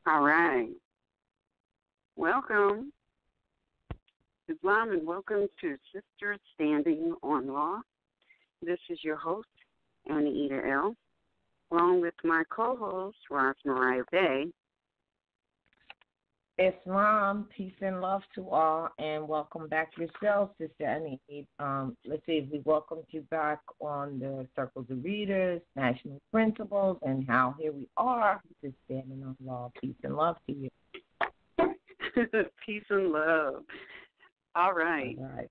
All right. Welcome, Islam, and welcome to Sisters Standing on Law. This is your host, Anita L., along with my co-host, Ross Mariah Bay. Islam, peace and love to all, and welcome back yourself, Sister Annie. Let's see if we welcomed you back on the Circles of Readers, National Principles, and how here we are, just standing on law. Peace and love to you. Peace and love. All right. All right.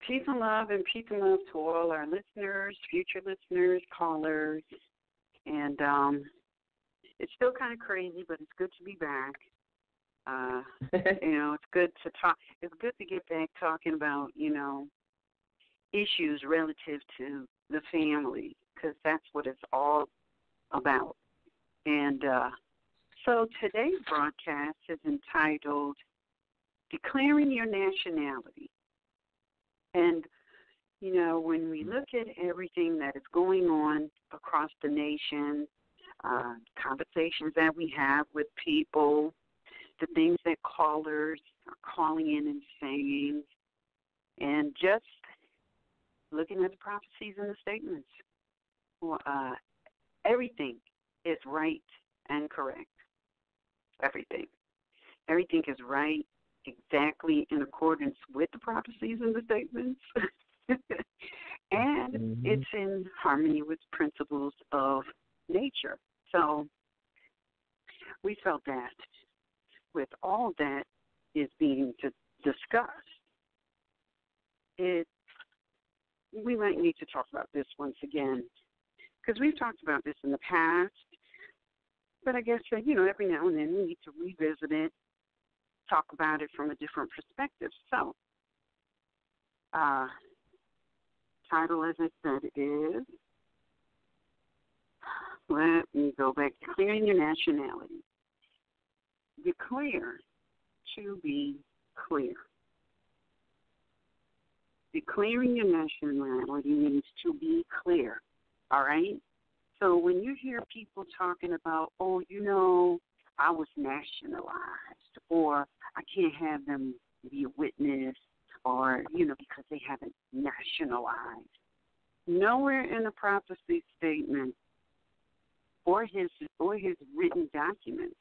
Peace and love to all our listeners, future listeners, callers. And it's still kind of crazy, but it's good to be back. It's good to talk. It's good to get back talking about, issues relative to the family, because that's what it's all about. And so today's broadcast is entitled Declaring Your Nationality. And, when we look at everything that is going on across the nation, conversations that we have with people, the things that callers are calling in and saying, and just looking at the prophecies and the statements. Well, everything is right and correct. Everything. Everything is right, exactly in accordance with the prophecies and the statements. And it's in harmony with principles of nature. So we felt that with all that is being discussed, we might need to talk about this once again, because we've talked about this in the past, but I guess that, every now and then we need to revisit it, talk about it from a different perspective. So, title, as I said, is, let me go back, Declaring Your Nationality. Declare to be clear. Declaring your nationality means to be clear, all right? So when you hear people talking about, I was nationalized, or I can't have them be a witness, or, because they haven't nationalized. Nowhere in the prophecy statement or his written documents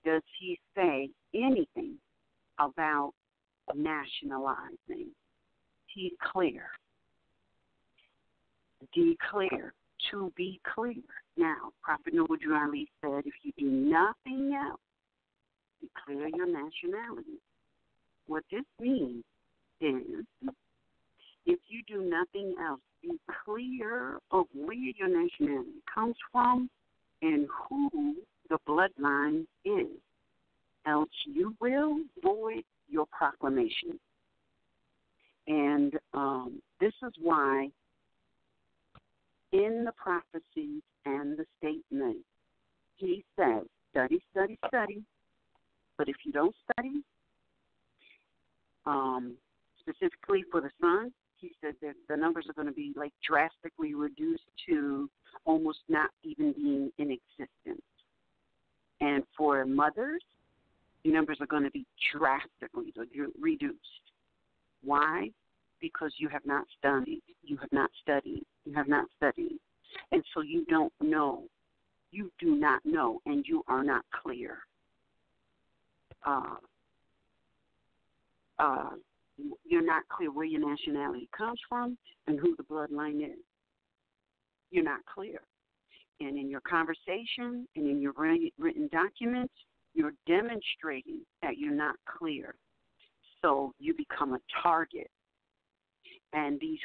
does he say anything about nationalizing. He's clear. Declare, to be clear. Now, Prophet Noble Drew Ali said, if you do nothing else, declare your nationality. What this means is, if you do nothing else, be clear of where your nationality comes from and who the bloodline is, else you will void your proclamation. And this is why in the prophecies and the statement, he says, study, study, study. But if you don't study, specifically for the son, he said that the numbers are going to be drastically reduced to almost not even being in existence. And for mothers, the numbers are going to be drastically reduced. Why? Because you have not studied. You have not studied. You have not studied. And so you don't know. You do not know, and you are not clear. You're not clear where your nationality comes from and who the bloodline is. You're not clear. And in your conversation and in your written documents, you're demonstrating that you're not clear. So you become a target. And these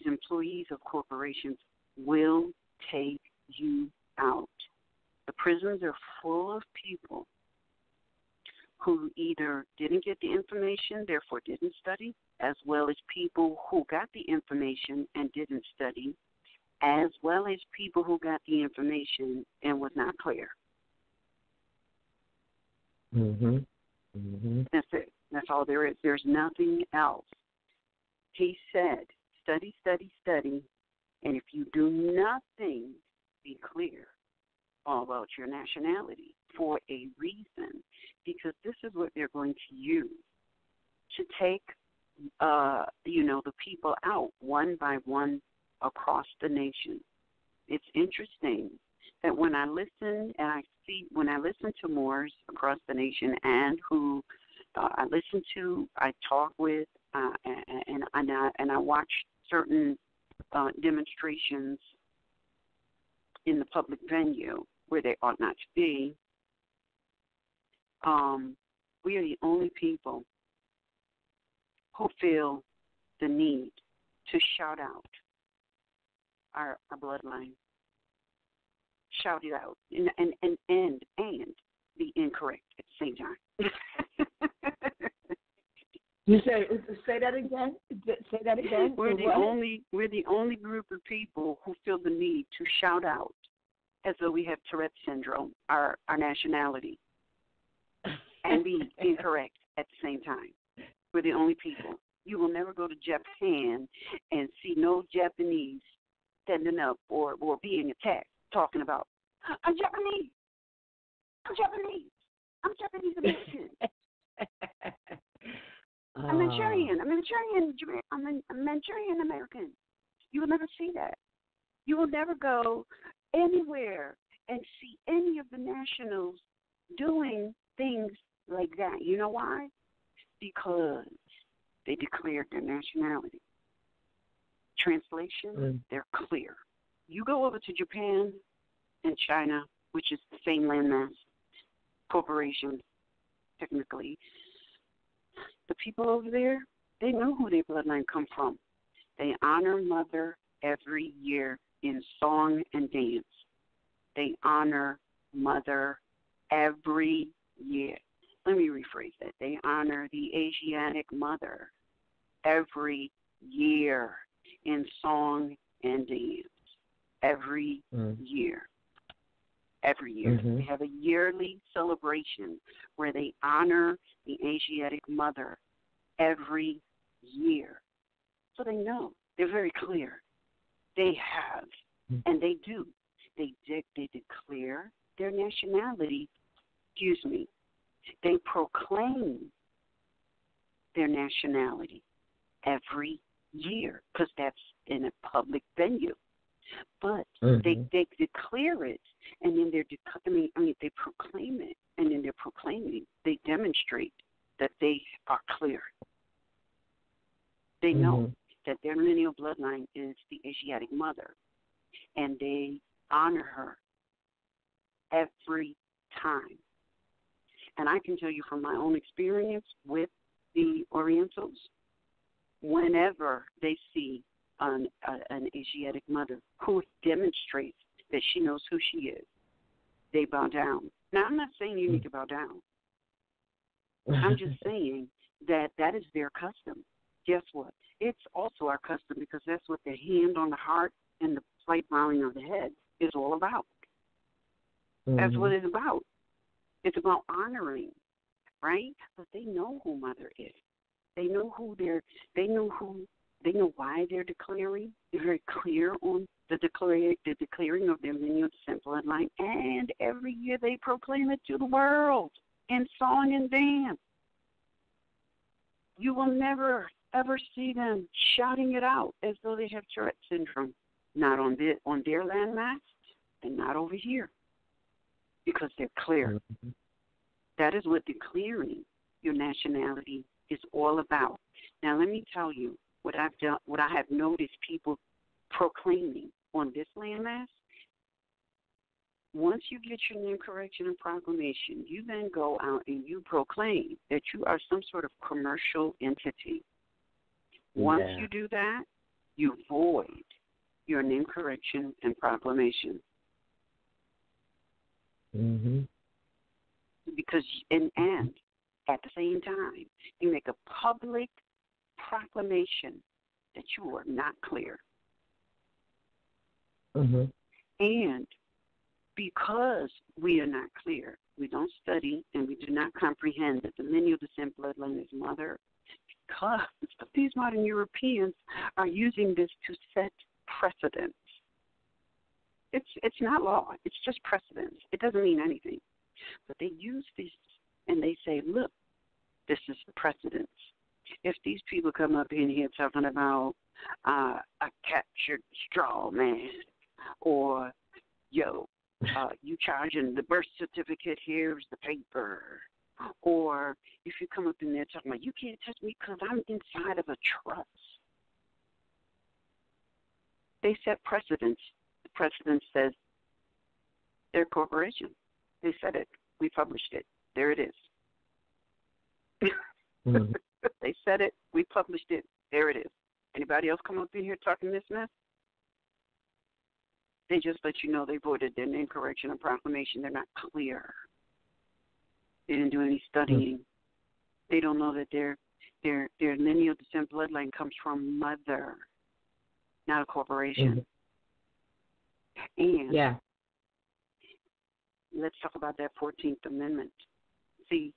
employees of corporations will take you out. The prisons are full of people who either didn't get the information, therefore didn't study, as well as people who got the information and didn't study, as well as people who got the information and was not clear. That's it. That's all there is. There's nothing else. He said, study, study, study, and if you do nothing, be clear all about your nationality for a reason, because this is what they're going to use to take, the people out one by one across the nation. It's interesting that when I listen to Moors across the nation and who I talk with, and I watch certain demonstrations in the public venue where they ought not to be, we are the only people who feel the need to shout out our bloodline, shout it out, and be incorrect at the same time. You say that again? Say that again? We're the only group of people who feel the need to shout out as though we have Tourette syndrome, our nationality, and be incorrect at the same time. We're the only people. You will never go to Japan and see no Japanese standing up or being attacked, talking about, I'm Japanese. I'm Japanese. I'm Japanese American. I'm Manchurian. I'm Manchurian American. You will never see that. You will never go anywhere and see any of the nationals doing things like that. You know why? Because they declared their nationality. Translation, they're clear. You go over to Japan and China, which is the same landmass, corporations, technically. The people over there, they know who their bloodline come from. They honor Mother every year in song and dance. They honor Mother every year. Let me rephrase that. They honor the Asiatic Mother every year in song and dance. Every year. Every year. They have a yearly celebration where they honor the Asiatic Mother every year. So they know. They're very clear. They have, and they do. They declare their nationality. They proclaim their nationality every year because that's in a public venue. But they declare it, and then they proclaim it, and then they're proclaiming. They demonstrate that they are clear. They know that their lineal bloodline is the Asiatic Mother, and they honor her every time. And I can tell you from my own experience with the Orientals, whenever they see an Asiatic Mother who demonstrates that she knows who she is, they bow down. Now, I'm not saying you need to bow down. I'm just saying that is their custom. Guess what? It's also our custom because that's what the hand on the heart and the slight bowing of the head is all about. That's what it's about. It's about honoring, right? But they know who Mother is. They know why they're declaring. They're very clear on the declaring of their lineal descent bloodline, and every year they proclaim it to the world in song and dance. You will never, ever see them shouting it out as though they have Tourette syndrome. Not on their landmass and not over here because they're clear. That is what declaring your nationality is all about. Now, let me tell you what I've done, what I have noticed people proclaiming on this landmass. Once you get your name correction and proclamation, you then go out and you proclaim that you are some sort of commercial entity. Once you do that, you void your name correction and proclamation. Because, and at the same time, you make a public proclamation that you are not clear. And because we are not clear, we don't study, and we do not comprehend that the lineal descent bloodline is Mother, because these modern Europeans are using this to set precedents. It's not law. It's just precedence. It doesn't mean anything. But they use these and they say, look, this is the precedence. If these people come up in here talking about a captured straw man, or you charging the birth certificate, here's the paper, or if you come up in there talking about you can't touch me because I'm inside of a trust, they set precedence. The precedence says they're a corporation. They said it. We published it. There it is. Mm-hmm. They said it. We published it. There it is. Anybody else come up in here talking this mess? They just let you know they voted in incorrection or proclamation. They're not clear. They didn't do any studying. Mm-hmm. They don't know that their lineal descent bloodline comes from mother, not a corporation. Mm-hmm. And let's talk about that 14th Amendment. See,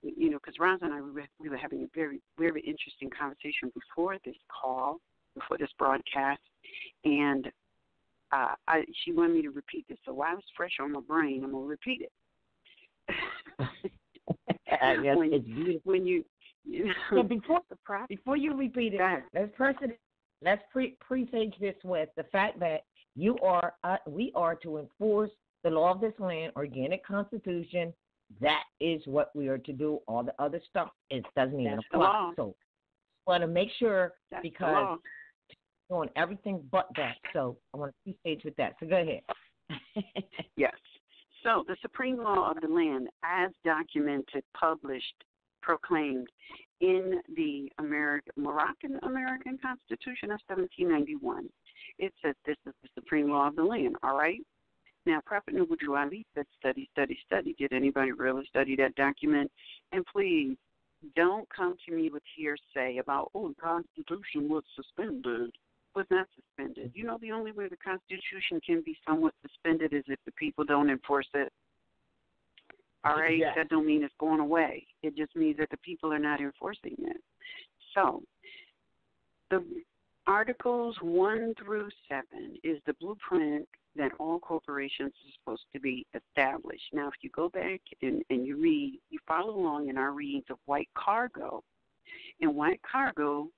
because Roz and I, we were having a very, very interesting conversation before this call, before this broadcast, and she wanted me to repeat this. So while it's fresh on my brain, I'm going to repeat it. Yes, it's beautiful. When you before you repeat it, let's presage this with the fact that we are to enforce the law of this land, organic constitution. That is what we are to do. All the other stuff, it doesn't even apply. So I want to make sure because doing everything but that. So I want to presage with that. So go ahead. Yes. So the supreme law of the land, as documented, published, proclaimed in the Moroccan American Constitution of 1791, it says this is the supreme law of the land, all right? Now, Prophet Nubudu Ali said study. Did anybody really study that document? And please, don't come to me with hearsay about, the Constitution was suspended. It was not suspended. You know, the only way the Constitution can be somewhat suspended is if the people don't enforce it. All right? Yes. That don't mean it's going away. It just means that the people are not enforcing it. So, the Articles 1 through 7 is the blueprint that all corporations are supposed to be established. Now, if you go back and you read, you follow along in our readings of White Cargo. In White Cargo,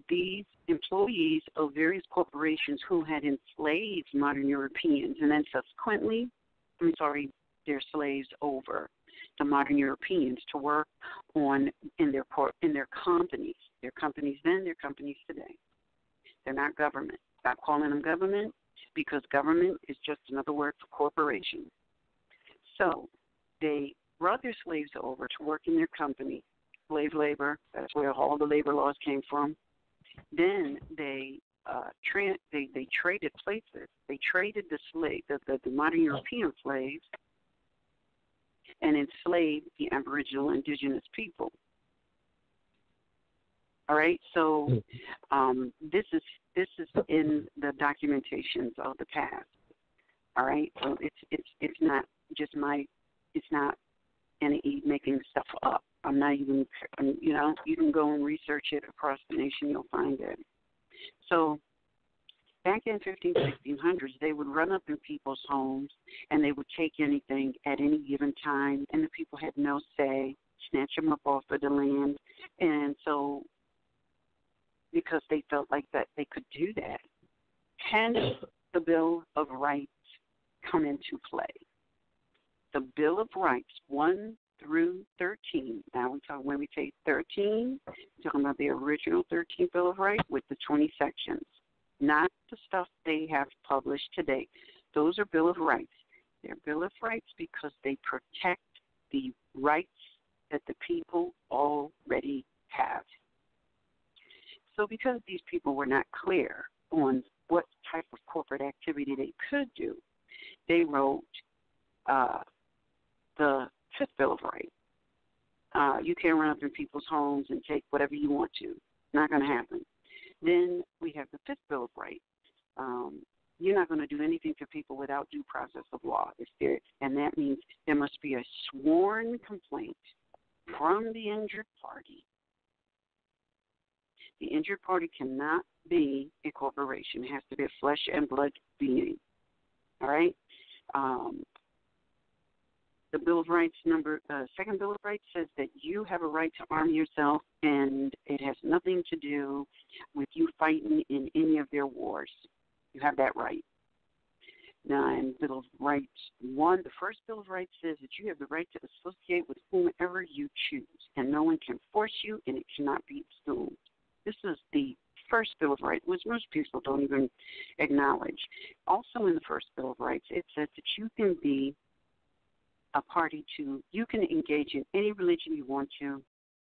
these employees of various corporations who had enslaved modern Europeans and then subsequently, their slaves over the modern Europeans to work in their companies. Their companies then, their companies today. They're not government. Stop calling them government because government is just another word for corporation. So they brought their slaves over to work in their company, slave labor. That's where all the labor laws came from. Then they traded places. They traded the modern European slaves, and enslaved the Aboriginal indigenous people. All right, so this is in the documentations of the past. All right, so it's not just it's not any making stuff up. I'm not even, you can go and research it across the nation, you'll find it. So back in 1600s, they would run up in people's homes and they would take anything at any given time, and the people had no say, snatch them up off of the land. And so because they felt like that they could do that, hence the Bill of Rights come into play. The Bill of Rights 1 through 13. Now when we say 13, we're talking about the original 13th Bill of Rights with the 20 sections, not the stuff they have published today. Those are Bill of Rights. They're Bill of Rights because they protect the rights that the people already have. So because these people were not clear on what type of corporate activity they could do, they wrote the Fifth Bill of Rights. You can't run up in people's homes and take whatever you want to. Not going to happen. Then we have the Fifth Bill of Rights. You're not going to do anything to people without due process of law. And that means there must be a sworn complaint from the injured party. The injured party cannot be a corporation. It has to be a flesh and blood being. All right? The Bill of Rights, second Bill of Rights says that you have a right to arm yourself, and it has nothing to do with you fighting in any of their wars. You have that right. Now, in Bill of Rights 1, the first Bill of Rights says that you have the right to associate with whomever you choose, and no one can force you, and it cannot be assumed. This is the first Bill of Rights, which most people don't even acknowledge. Also in the first Bill of Rights, it says that you can be a party to, you can engage in any religion you want to,